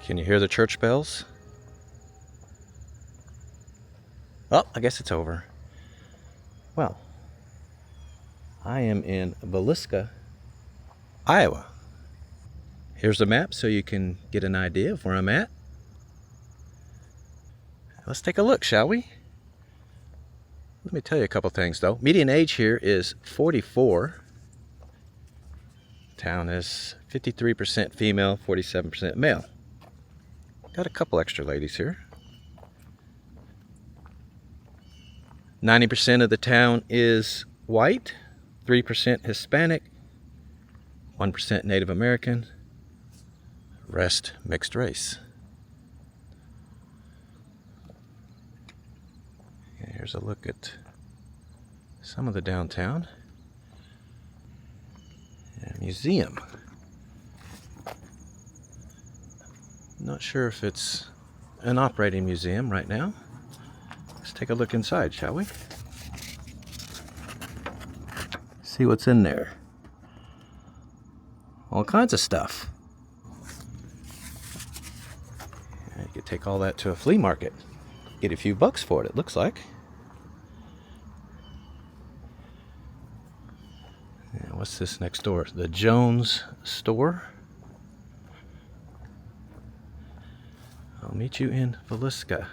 Can you hear the church bells? Oh, I guess it's over. Well, I am in Villisca, Iowa. Here's the map so you can get an idea of where I'm at. Let's take a look, shall we? Let me tell you a couple things though. Median age here is 44. Town is 53% female, 47% male. Got a couple extra ladies here. 90% of the town is white, 3% Hispanic, 1% Native American, rest mixed race. And here's a look at some of the downtown. And a museum. Not sure if it's an operating museum right now. Let's take a look inside, shall we? See what's in there. All kinds of stuff. You could take all that to a flea market. Get a few bucks for it, it looks like. And what's this next door? The Jones store. I'll meet you in Villisca.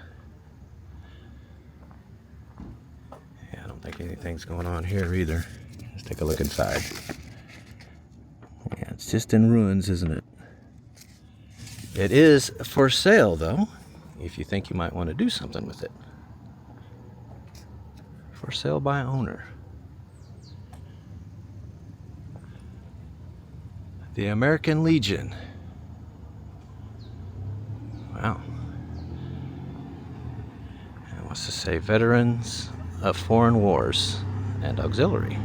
Yeah, I don't think anything's going on here either. Let's take a look inside. Yeah, it's just in ruins, isn't it? It is for sale, though, if you think you might want to do something with it. For sale by owner. The American Legion. Wow. And what's to say? Veterans of Foreign Wars and Auxiliary.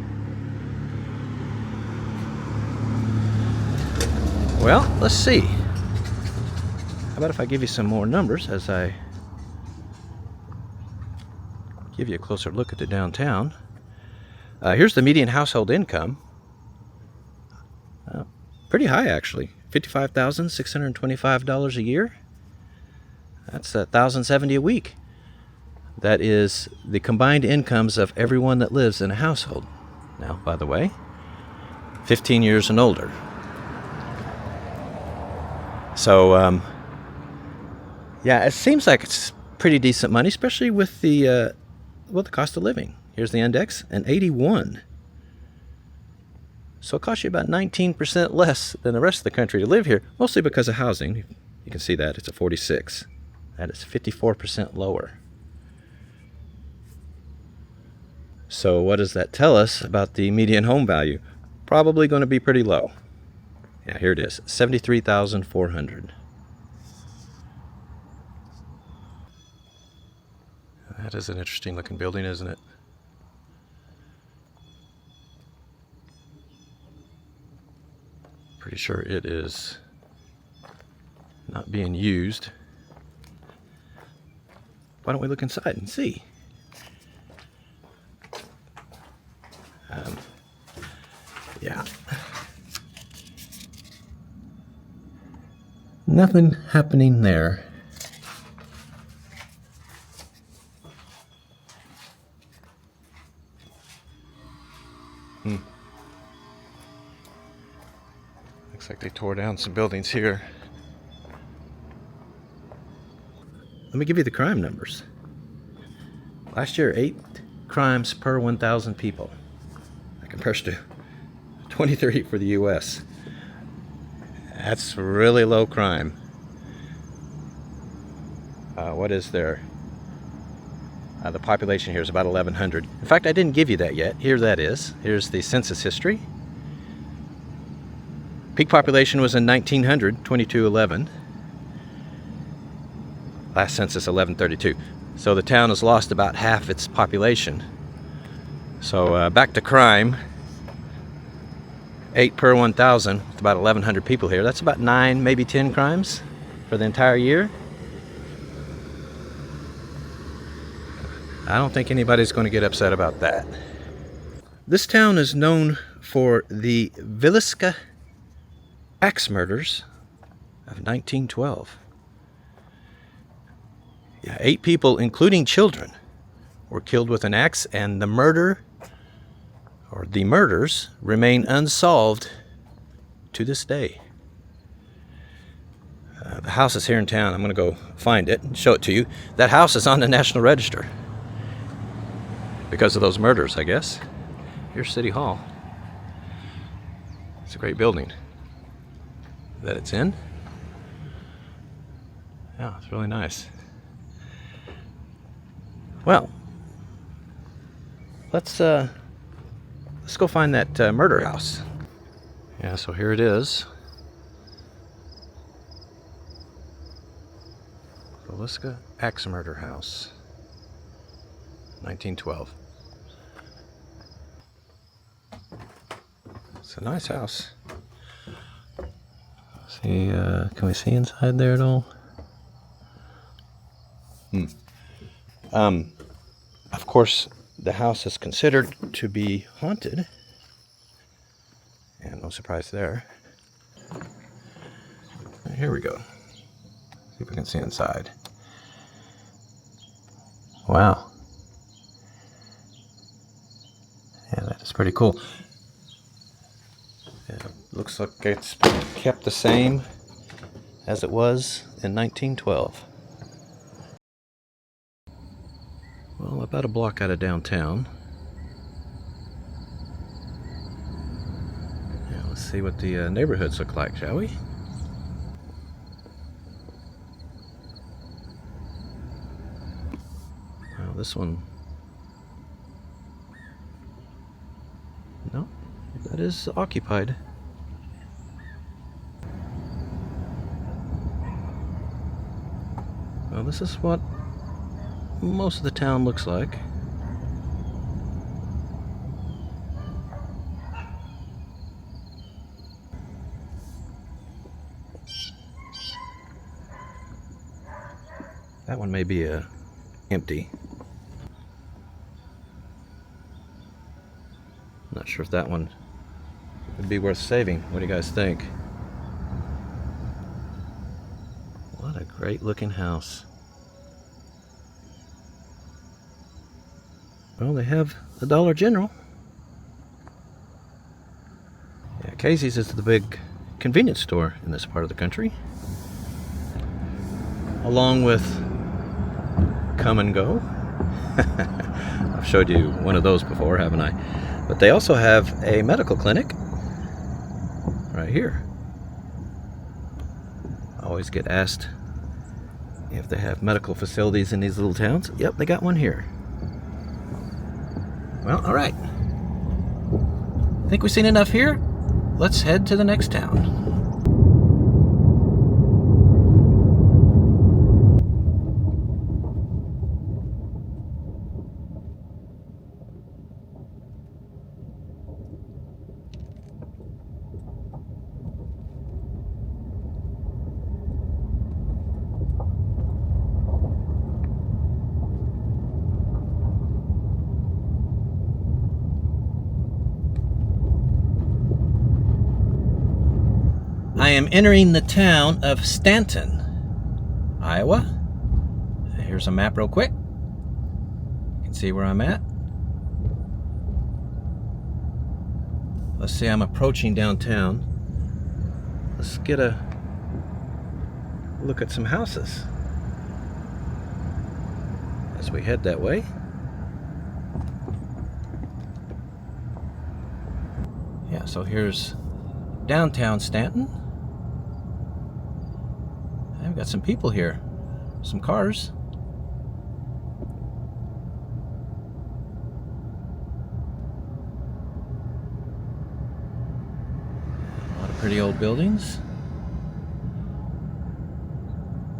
Well, let's see. How about if I give you some more numbers as I give you a closer look at the downtown. Here's the median household income. Pretty high, actually. $55,625 a year. That's $1,070 a week. That is the combined incomes of everyone that lives in a household. Now, by the way, 15 years and older. So, yeah, it seems like it's pretty decent money, especially with the cost of living. Here's the index, an 81. So it costs you about 19% less than the rest of the country to live here, mostly because of housing. You can see that it's a 46. That is 54% lower. So what does that tell us about the median home value? Probably going to be pretty low. Yeah, here it is, $73,400. That is an interesting looking building, isn't it? Pretty sure it is not being used. Why don't we look inside and see? Yeah. Nothing happening there. Looks like they tore down some buildings here. Let me give you the crime numbers. Last year, 8 crimes per 1,000 people. That compares to 23 for the U.S. That's really low crime. What is there? The population here is about 1,100. In fact, I didn't give you that yet. Here that is. Here's the census history. Peak population was in 1900, 2211. Last census, 1132. So the town has lost about half its population. So back to crime. 8 per 1,000, with about 1,100 people here. That's about 9, maybe 10 crimes for the entire year. I don't think anybody's going to get upset about that. This town is known for the Villisca axe murders of 1912. Yeah, 8 people, including children, were killed with an axe, and the murders remain unsolved to this day. The house is here in town. I'm going to go find it and show it to you. That house is on the National Register because of those murders, I guess. Here's City Hall. It's a great building that it's in. Yeah, it's really nice. Well, let's go find that murder house. Yeah, so here it is. Villisca Axe Murder House, 1912. It's a nice house. See, can we see inside there at all? Of course, the house is considered to be haunted. And no surprise there. Here we go. See if we can see inside. Wow. Yeah, that is pretty cool. It looks like it's kept the same as it was in 1912. Well, about a block out of downtown. Yeah, let's see what the neighborhoods look like, shall we? Well, this one... No, that is occupied. Well, this is what most of the town looks like. That one may be empty. Not sure if that one would be worth saving. What do you guys think? What a great looking house. Well, they have the Dollar General. Yeah, Casey's is the big convenience store in this part of the country. Along with Come and Go. I've showed you one of those before, haven't I? But they also have a medical clinic right here. I always get asked if they have medical facilities in these little towns. Yep, they got one here. Well, all right. Think we've seen enough here? Let's head to the next town. I am entering the town of Stanton, Iowa. Here's a map real quick. You can see where I'm at. Let's see, I'm approaching downtown. Let's get a look at some houses as we head that way. Yeah, so here's downtown Stanton. I've got some people here, some cars. A lot of pretty old buildings.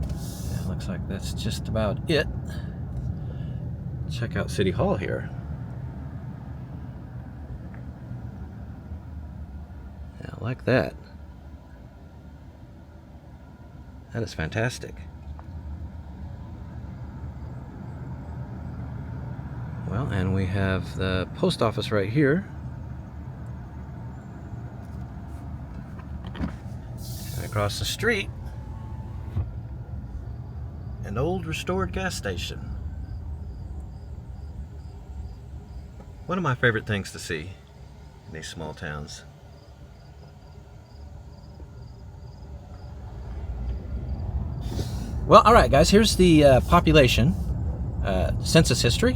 Yeah, looks like that's just about it. Check out City Hall here. Yeah, I like that. That is fantastic. Well, and we have the post office right here. And across the street An old restored gas station. One of my favorite things to see in these small towns. Well, all right, guys, here's the population census history.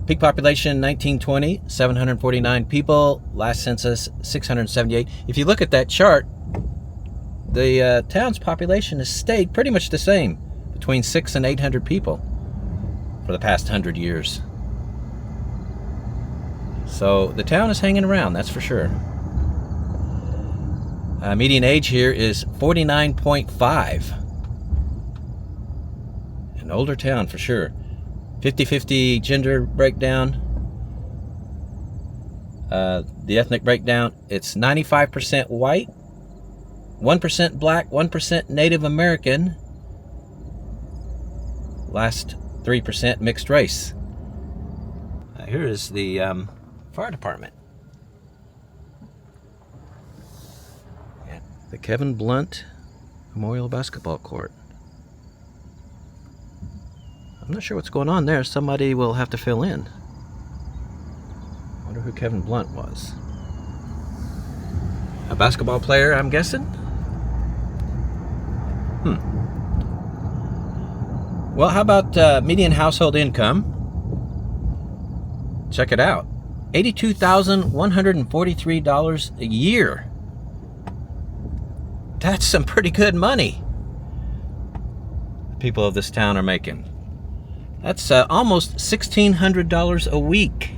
Peak population 1920, 749 people. Last census, 678. If you look at that chart, the town's population has stayed pretty much the same, between 600 and 800 people for the past 100 years. So the town is hanging around, that's for sure. Median age here is 49.5. An older town for sure. 50-50 gender breakdown. The ethnic breakdown, it's 95% white, 1% black, 1% Native American. Last 3% mixed race. Here is the fire department. Yeah, the Kevin Blunt Memorial Basketball Court. I'm not sure what's going on there. Somebody will have to fill in. I wonder who Kevin Blunt was. A basketball player, I'm guessing? Well, how about median household income? Check it out. $82,143 a year. That's some pretty good money the people of this town are making. That's almost $1,600 a week.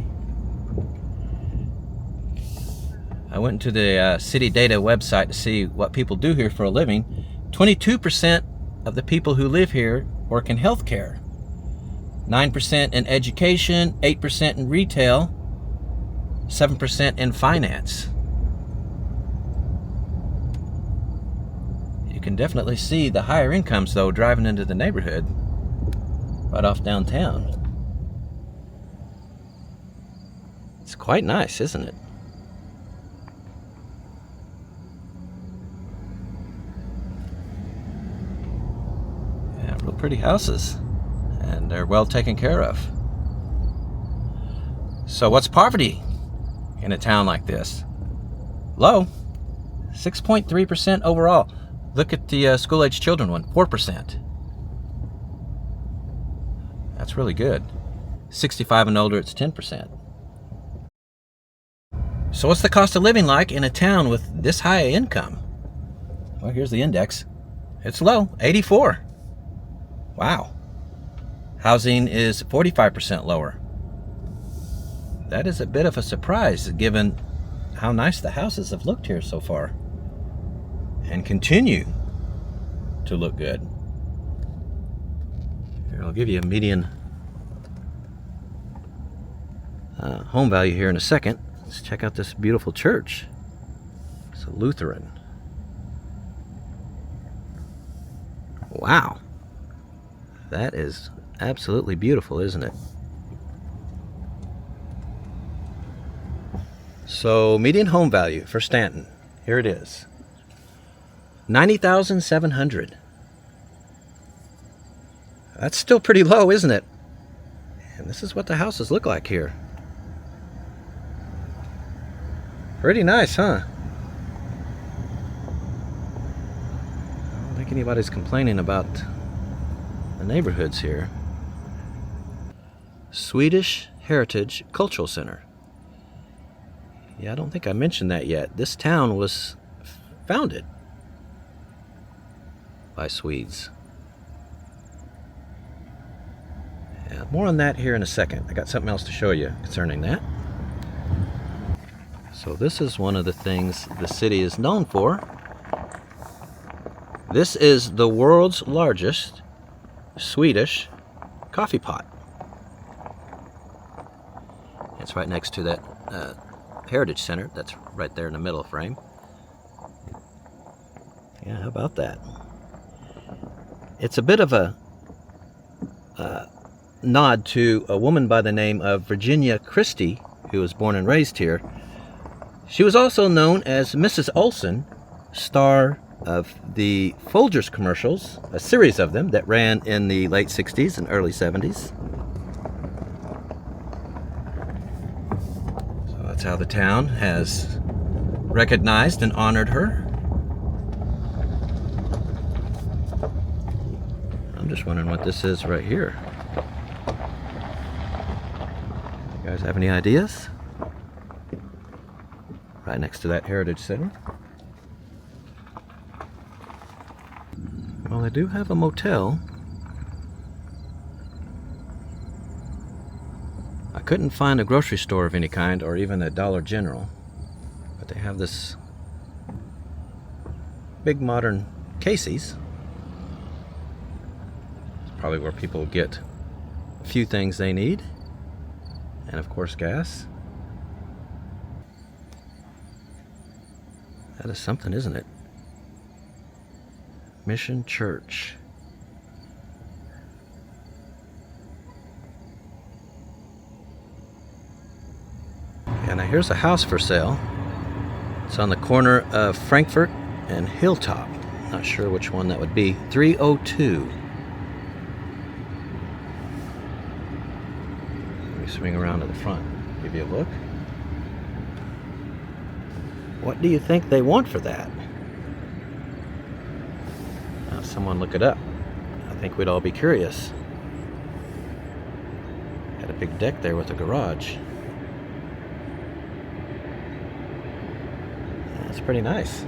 I went to the city data website to see what people do here for a living. 22% of the people who live here work in healthcare. 9% in education, 8% in retail, 7% in finance. You can definitely see the higher incomes, though, driving into the neighborhood right off downtown. It's quite nice, isn't it? Yeah, real pretty houses, and they're well taken care of. So what's poverty in a town like this? Low. 6.3% overall. Look at the school-age children one, 4%. That's really good. 65 and older, it's 10%. So what's the cost of living like in a town with this high income? Well, here's the index. It's low, 84. Wow. Housing is 45% lower. That is a bit of a surprise given how nice the houses have looked here so far and continue to look good. Here, I'll give you a median home value here in a second. Let's check out this beautiful church. It's a Lutheran. Wow. That is absolutely beautiful, isn't it? So, median home value for Stanton. Here it is. $90,700. That's still pretty low, isn't it? And this is what the houses look like here. Pretty nice, huh? I don't think anybody's complaining about the neighborhoods here. Swedish Heritage Cultural Center. Yeah, I don't think I mentioned that yet. This town was founded by Swedes. Yeah, more on that here in a second. I got something else to show you concerning that. So this is one of the things the city is known for. This is the world's largest Swedish coffee pot. It's right next to that Heritage Center. That's right there in the middle frame. Yeah, how about that? It's a bit of a nod to a woman by the name of Virginia Christie, who was born and raised here. She was also known as Mrs. Olson, star of the Folgers commercials, a series of them that ran in the late 60s and early 70s. So that's how the town has recognized and honored her. I'm just wondering what this is right here. You guys have any ideas? Right next to that Heritage Center. Well, they do have a motel. I couldn't find a grocery store of any kind or even a Dollar General, but they have this big modern Casey's. It's probably where people get a few things they need, and of course gas. That is something, isn't it? Mission Church. Yeah, now here's a house for sale. It's on the corner of Frankfurt and Hilltop. Not sure which one that would be. 302. Let me swing around to the front, give you a look. What do you think they want for that? Now, someone look it up. I think we'd all be curious. Got a big deck there with a garage. That's pretty nice.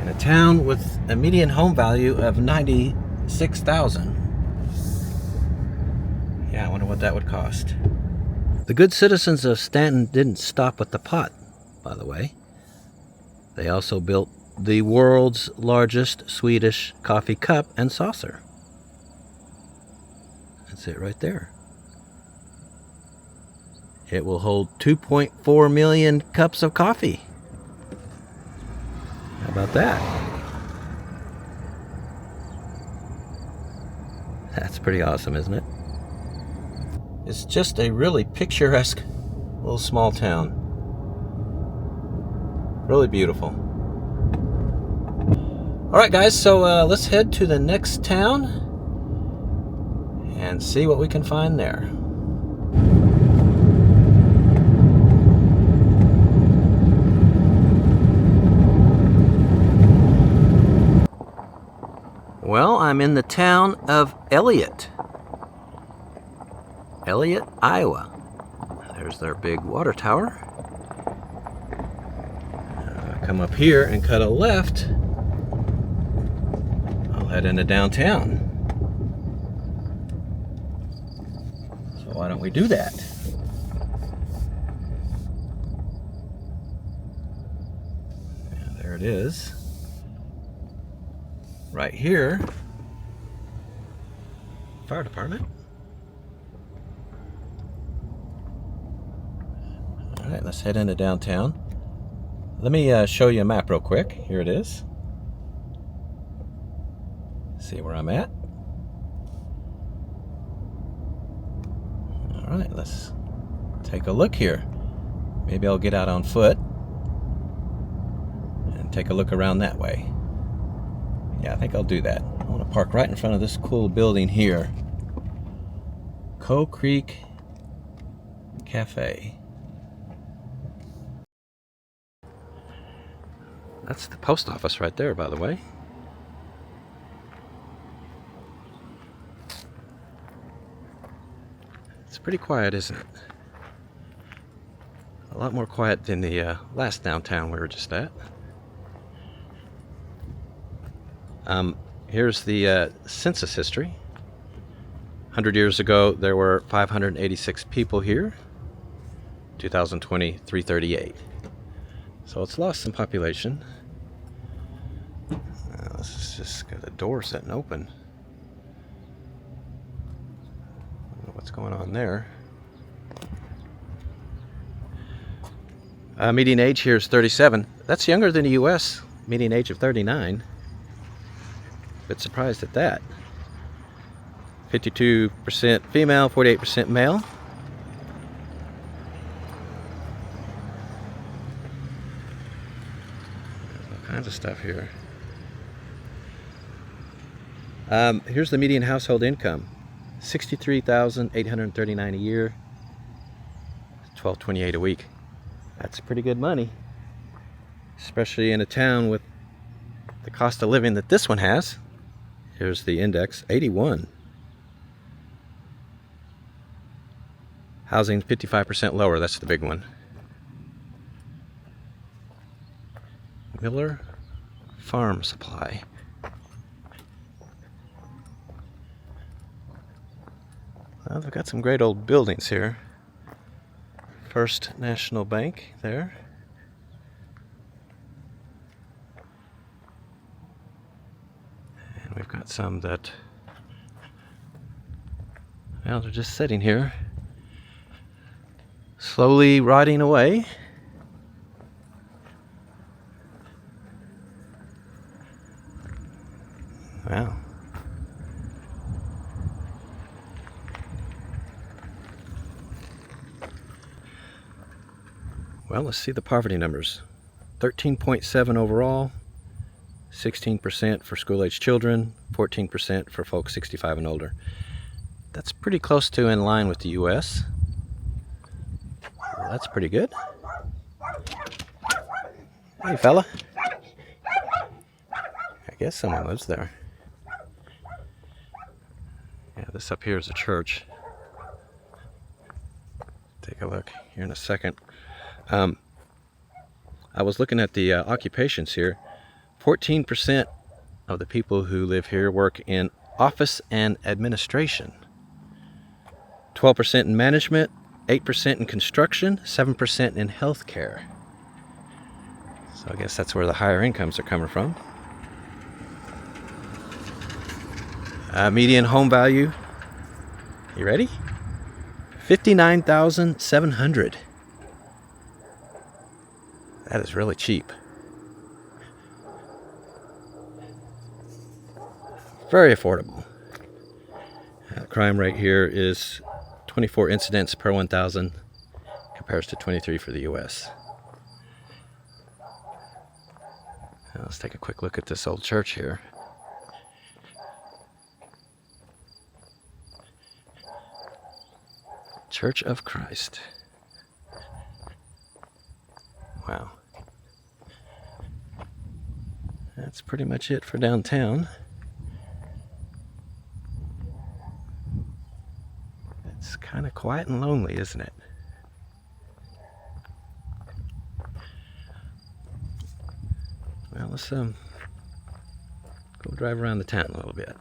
In a town with a median home value of $96,000. Yeah, I wonder what that would cost. The good citizens of Stanton didn't stop with the pot, by the way. They also built the world's largest Swedish coffee cup and saucer. That's it right there. It will hold 2.4 million cups of coffee. How about that? That's pretty awesome, isn't it? It's just a really picturesque little small town. Really beautiful. Alright guys, so let's head to the next town and see what we can find there. Well, I'm in the town of Elliott. Elliott, Iowa. There's their big water tower. Come up here and cut a left. I'll head into downtown. So why don't we do that? Yeah, there it is. Right here. Fire department. Alright, let's head into downtown. Let me show you a map real quick. Here it is. See where I'm at. Alright, let's take a look here. Maybe I'll get out on foot and take a look around that way. Yeah, I think I'll do that. I want to park right in front of this cool building here. Coe Creek Cafe. That's the post office right there, by the way. It's pretty quiet, isn't it? A lot more quiet than the last downtown we were just at. Here's the census history. 100 years ago, there were 586 people here. 2020, 338. So it's lost some population. Let's just get the door set and open. I don't know what's going on there. Median age here is 37. That's younger than the U.S. Median age of 39. Bit surprised at that. 52% female, 48% male. kinds of stuff here. Here's the median household income. $63,839 a year. $12.28 a week. That's pretty good money, especially in a town with the cost of living that this one has. Here's the index, 81. Housing's 55% lower, that's the big one. Miller Farm Supply. Well, they've got some great old buildings here. First National Bank there. And we've got some that, well, they're just sitting here, slowly rotting away. Wow. Well, let's see the poverty numbers. 13.7 overall, 16% for school-age children, 14% for folks 65 and older. That's pretty close to in line with the U.S. Well, that's pretty good. Hey, fella. I guess someone lives there. Yeah, this up here is a church. Take a look here in a second. I was looking at the occupations here. 14% of the people who live here work in office and administration. 12% in management, 8% in construction, 7% in healthcare. So I guess that's where the higher incomes are coming from. Median home value. You ready? $59,700. That is really cheap. Very affordable. Crime rate here is 24 incidents per 1,000, compares to 23 for the U.S. Now let's take a quick look at this old church here. Church of Christ. Wow. That's pretty much it for downtown. It's kind of quiet and lonely, isn't it? Well, let's go drive around the town a little bit.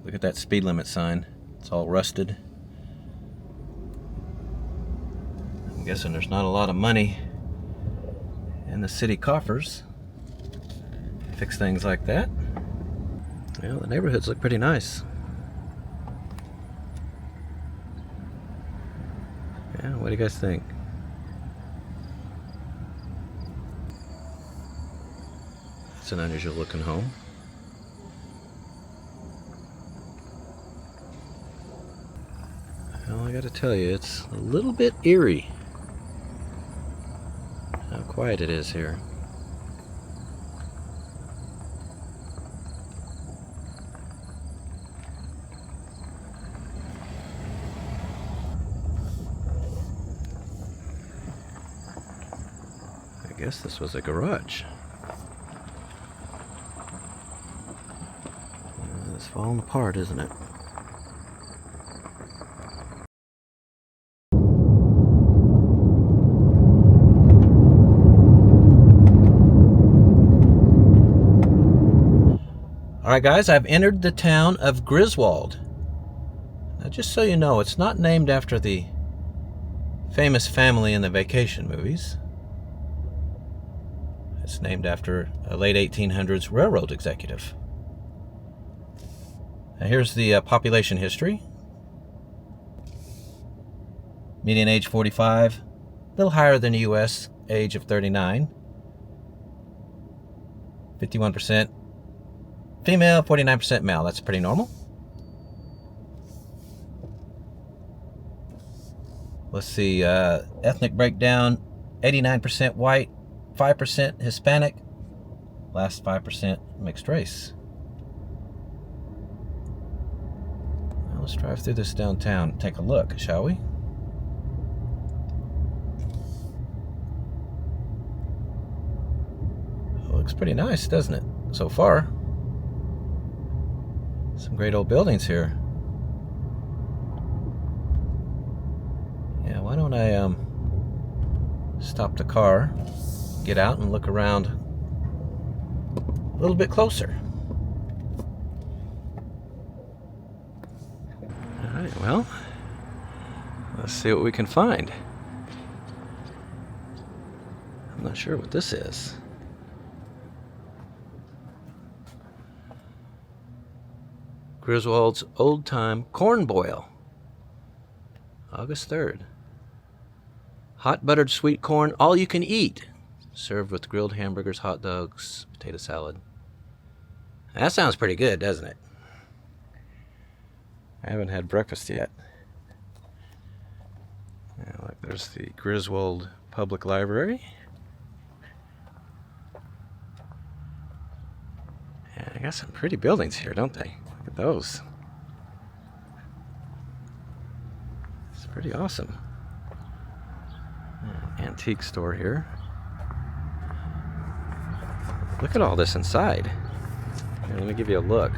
Look at that speed limit sign. It's all rusted. I'm guessing there's not a lot of money in the city coffers to fix things like that. Well, the neighborhoods look pretty nice. Yeah, what do you guys think? It's an unusual looking home. Well, I gotta tell you, it's a little bit eerie how quiet it is here. I guess this was a garage. It's falling apart, isn't it? Alright guys, I've entered the town of Griswold. Now just so you know, it's not named after the famous family in the vacation movies. It's named after a late 1800s railroad executive. Now here's the population history. Median age 45, a little higher than the US, age of 39. 51% female, 49% male. That's pretty normal. Let's see, ethnic breakdown, 89% white, 5% Hispanic, last 5% mixed race. Well, let's drive through this downtown and take a look, shall we? It looks pretty nice, doesn't it, so far? Some great old buildings here. Yeah, why don't I stop the car, get out and look around a little bit closer. All right, well, let's see what we can find. I'm not sure what this is. Griswold's Old Time Corn Boil, August 3rd. Hot buttered sweet corn, all you can eat. Served with grilled hamburgers, hot dogs, potato salad. That sounds pretty good, doesn't it? I haven't had breakfast yet. Yeah, look, there's the Griswold Public Library. Yeah, they got some pretty buildings here, don't they? Look at those. It's pretty awesome. Antique store here. Look at all this inside. Here, let me give you a look.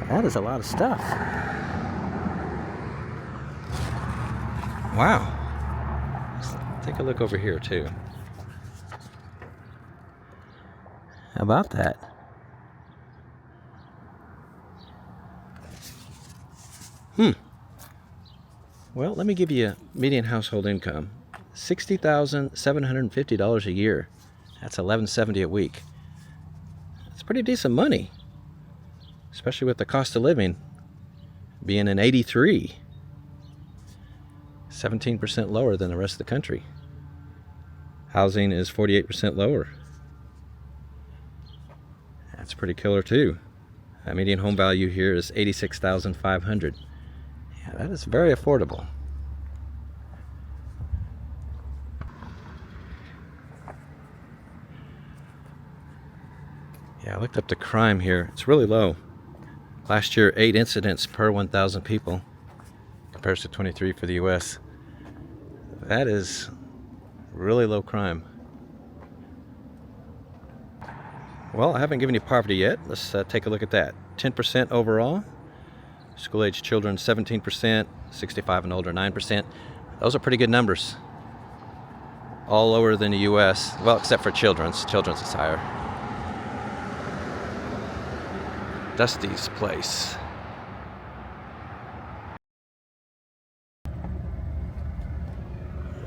That is a lot of stuff. Wow. Let's take a look over here too. How about that? Well, let me give you a median household income. $60,750 a year. That's $11.70 a week. That's pretty decent money, especially with the cost of living being an 83. 17% lower than the rest of the country. Housing is 48% lower. That's pretty killer too. Median home value here is $86,500. Yeah, that is very affordable. Yeah, I looked up the crime here. It's really low. Last year, 8 incidents per 1,000 people. Compares to 23 for the U.S. That is really low crime. Well, I haven't given you poverty yet. Let's take a look at that. 10% overall. School-age children, 17%. 65 and older, 9%. Those are pretty good numbers. All lower than the U.S. Well, except for children's. Children's is higher. Dusty's place.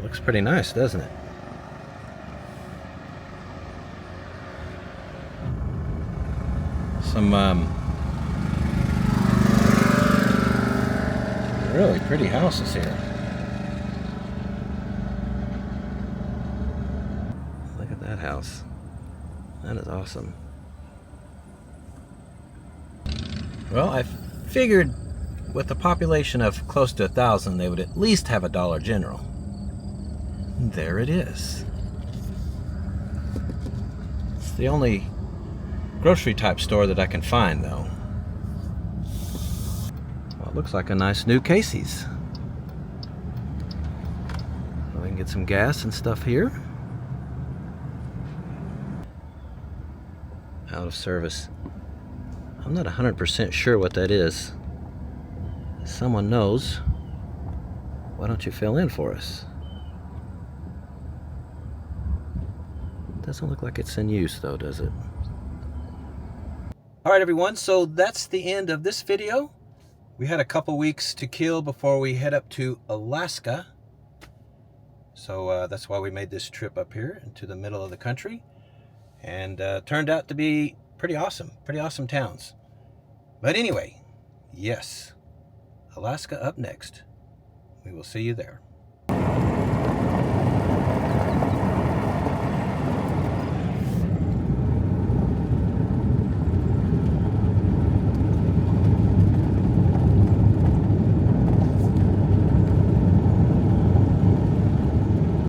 Looks pretty nice, doesn't it? Some really pretty houses here. Look at that house. That is awesome. Well, I figured with a population of close to 1,000, they would at least have a Dollar General. And there it is. It's the only grocery type store that I can find, though. Well, it looks like a nice new Casey's. So we can get some gas and stuff here. Out of service. I'm not 100% sure what that is. If someone knows, why don't you fill in for us? Doesn't look like it's in use though, does it? Alright everyone, so that's the end of this video. We had a couple weeks to kill before we head up to Alaska. So that's why we made this trip up here into the middle of the country. And turned out to be pretty awesome towns. But anyway, yes, Alaska up next. We will see you there.